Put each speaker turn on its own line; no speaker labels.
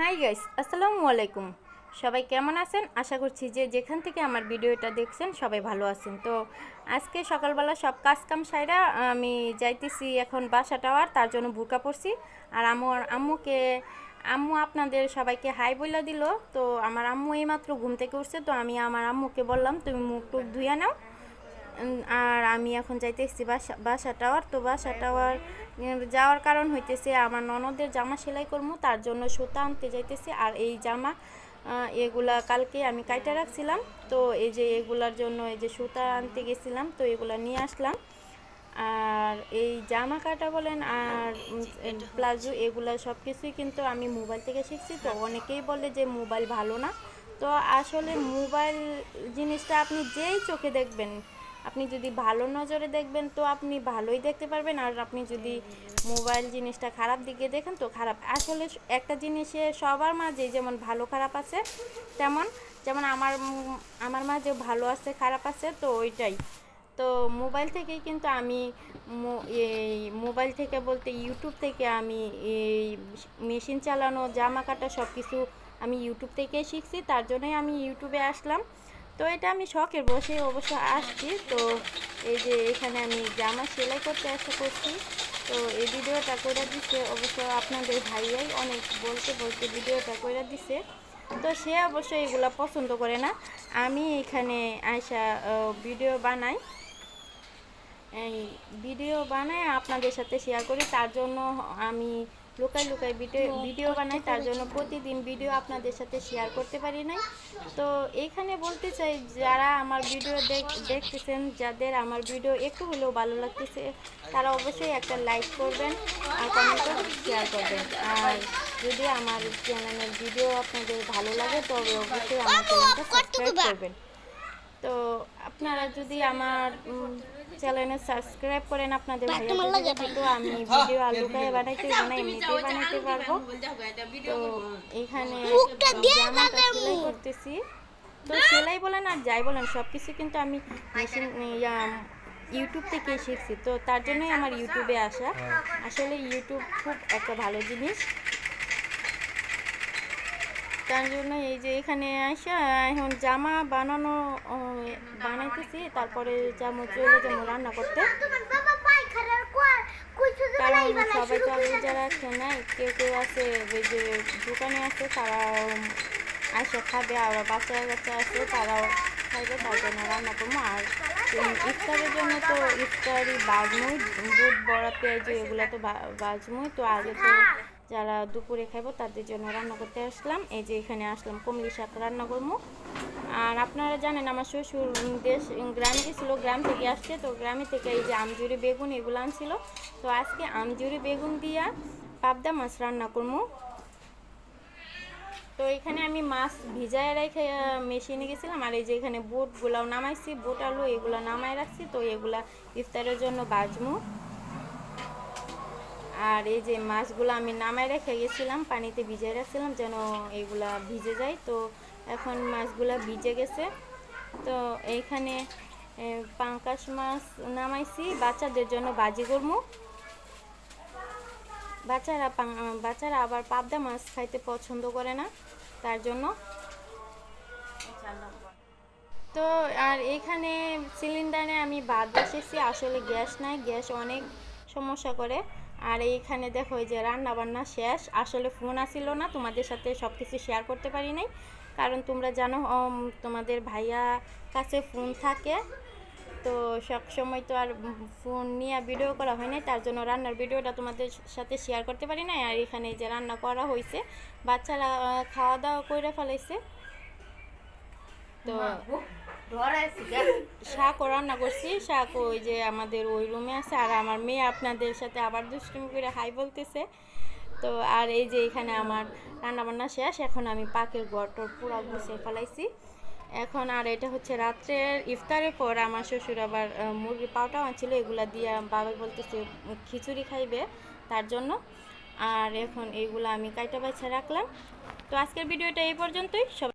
Hi guys, আসসালামু আলাইকুম। সবাই কেমন আছেন? আশা করছি যে যেখান থেকে আমার ভিডিওটা দেখছেন সবাই ভালো আছেন। তো আজকে সকালবেলা সব কাজ কাম সাইরা আমি যাইতেছি এখন বাসা টাওয়ার, তার জন্য বুরকা পরছি। আর আম্মু আপনাদের সবাইকে হাই বইলা দিল। তো আমার আম্মু এইমাত্র ঘুম থেকে উঠছে, তো আমি আমার আম্মুকে বললাম তুমি মুখ টুক ধুইয়া নাও। আর আমি এখন যাইতেছি বাসা টাওয়ার। তো বাসা টাওয়ার যাওয়ার কারণ হইতেছে আমার ননদের জামা সেলাই করবো, তার জন্য সুতা আনতে যাইতেছি। আর এই জামা এগুলা কালকে আমি কাইটা রাখছিলাম, তো এই যে এগুলার জন্য এই যে সুতা আনতে গেছিলাম, তো এগুলা নিয়ে আসলাম। আর এই জামা কাটা বলেন আর প্লাজো এগুলা সব কিছুই কিন্তু আমি মোবাইল থেকে শিখছি। তো অনেকেই বলে যে মোবাইল ভালো না, তো আসলে মোবাইল জিনিসটা আপনি যেই চোখে দেখবেন, আপনি যদি ভালো নজরে দেখবেন তো আপনি ভালোই দেখতে পারবেন। আর আপনি যদি মোবাইল জিনিসটা খারাপ দিকে দেখেন তো খারাপ। আসলে একটা জিনিসে সবার মাঝে যেমন ভালো খারাপ আছে, তেমন যেমন আমার মাঝে ভালো আছে খারাপ আছে, তো ওইটাই। তো মোবাইল থেকেই কিন্তু আমি এই মোবাইল থেকে বলতে ইউটিউব থেকে আমি এই মেশিন চালানো, জামা কাটা সব কিছু আমি ইউটিউব থেকেই শিখছি, তার জন্যই আমি ইউটিউবে আসলাম। তো এটা আমি শখের বসে অবশ্য আসছি। তো এই যে এখানে আমি জামা সেলাই করতে করছি। তো এই ভিডিওটা করে দিছে অবশ্য আপনাদের ভাইয়াই, অনেক বলতে বলতে ভিডিওটা করে দিছে। তো সে অবশ্য এগুলা পছন্দ করে না, আমি এখানে আয়সা ভিডিও বানাই, এই ভিডিও বানাই আপনাদের সাথে শেয়ার করি। তার জন্য আমি লুকাই লুকাই ভিডিও বানাই, তার জন্য প্রতিদিন ভিডিও আপনাদের সাথে শেয়ার করতে পারি নাই। তো এইখানে বলতে চাই, যারা আমার ভিডিও দেখতেছেন, যাদের আমার ভিডিও একটু হলেও ভালো লাগতেছে, তারা অবশ্যই একটা লাইক করবেন আর কমেন্ট করবেন, শেয়ার করবেন। আর যদি আমার চ্যানেলের ভিডিও আপনাদের ভালো লাগে তবে অবশ্যই আমার চ্যানেলটা সাবস্ক্রাইব করবেন। তো আপনারা যদি আমার চ্যানেলে সাবস্ক্রাইব করেন, আপনাদের ভালো লাগে তো আমি ভিডিও লুকায়ে এমনিতেই বানাইতে পারবো। তো এইখানে জামাটা সেলাই করতেছি। তো সেলাই বলেন আর যাই বলেন সব কিছু কিন্তু আমি মেশিন ইউটিউব থেকে শিখছি, তো তার জন্যই আমার ইউটিউবে আসা। আসলে ইউটিউব খুব একটা ভালো জিনিস, তার জন্য এই যে এখানে আসা এখন জামা বানাইতেছি, তারপরে চলে যাবো রান্না করতে। কারণ সবাই তো আগে যারা আছে না, কেউ কেউ আছে ওই যে দোকানে আছে, তারা আসে খাবে, আর বাচ্চা কাচ্চা আছে তারাও খাইবে, তার জন্য রান্না করবো। আর ইফতারের জন্য তো ইফতারি বাজমুই, দুধ বড়া পেঁয়াজ এগুলো তো বাজমুই। তো আগে তো যারা দুপুরে খাইবো তাদের জন্য রান্না করতে আসলাম। এই যে এখানে আসলাম কমলি শাক রান্না করবো। আর আপনারা জানেন আমার শ্বশুর গ্রামে গেছিলো, গ্রাম থেকে আসছে, তো গ্রামে থেকে এই যে আমজুরি বেগুন এগুলো আনছিল। তো আজকে আমজুরি বেগুন দিয়া পাবদা মাছ রান্না করবো। তো এখানে আমি মাছ ভিজায় রেখে মেশিনে গেছিলাম। আর এই যে এখানে বুটগুলাও নামাইছি, বুট আলু এগুলো নামাই রাখছি, তো এগুলা ইফতারের জন্য বাজমু। আর এই যে মাছগুলো আমি নামাই রেখে গেছিলাম, পানিতে ভিজে রাখছিলাম যেন এগুলা ভিজে যায়। তো এখন মাছগুলা ভিজে গেছে। তো এইখানে পাঙ্কাশ মাছ নামাইছি, বাচ্চাদের জন্য ভাজি করবো। বাচ্চারা আবার পাবদা মাছ খাইতে পছন্দ করে না, তার জন্য। তো আর এখানে সিলিন্ডারে আমি ভাত বসেছি, আসলে গ্যাস নাই, গ্যাস অনেক সমস্যা করে। আর এইখানে দেখো এই যে রান্না বান্না শেষ। আসলে ফোন আসিল না, তোমাদের সাথে সব কিছু শেয়ার করতে পারি নাই, কারণ তোমরা জানো তোমাদের ভাইয়া কাছে ফোন থাকে, তো সব সময় তো আর ফোন নিয়ে ভিডিও করা হয় নাই, তার জন্য রান্নার ভিডিওটা তোমাদের সাথে শেয়ার করতে পারি নাই। আর এখানে যে রান্না করা হয়েছে, বাচ্চারা খাওয়া দাওয়া করে ফেলাইছে। তো শাকও রান্না করছি, শাক ওই যে আমাদের ওই রুমে আছে। আর আমার মেয়ে আপনাদের সাথে আবার দুষ্টুমি করে হাই বলতেছে। তো আর এই যে এখানে আমার রান্না বান্না শেষ, এখন আমি পাকের ঘরটর পুরা গুছিয়ে ফেলাইছি এখন। আর এটা হচ্ছে রাত্রের ইফতারের পর আমার শ্বশুর আবার মুরগি পাউটাও আনছিল, এগুলা দিয়ে বাবা বলতেছে খিচুড়ি খাইবে, তার জন্য। আর এখন এইগুলো আমি কাইটা বাছা রাখলাম। তো আজকের ভিডিওটা এই পর্যন্তই। সব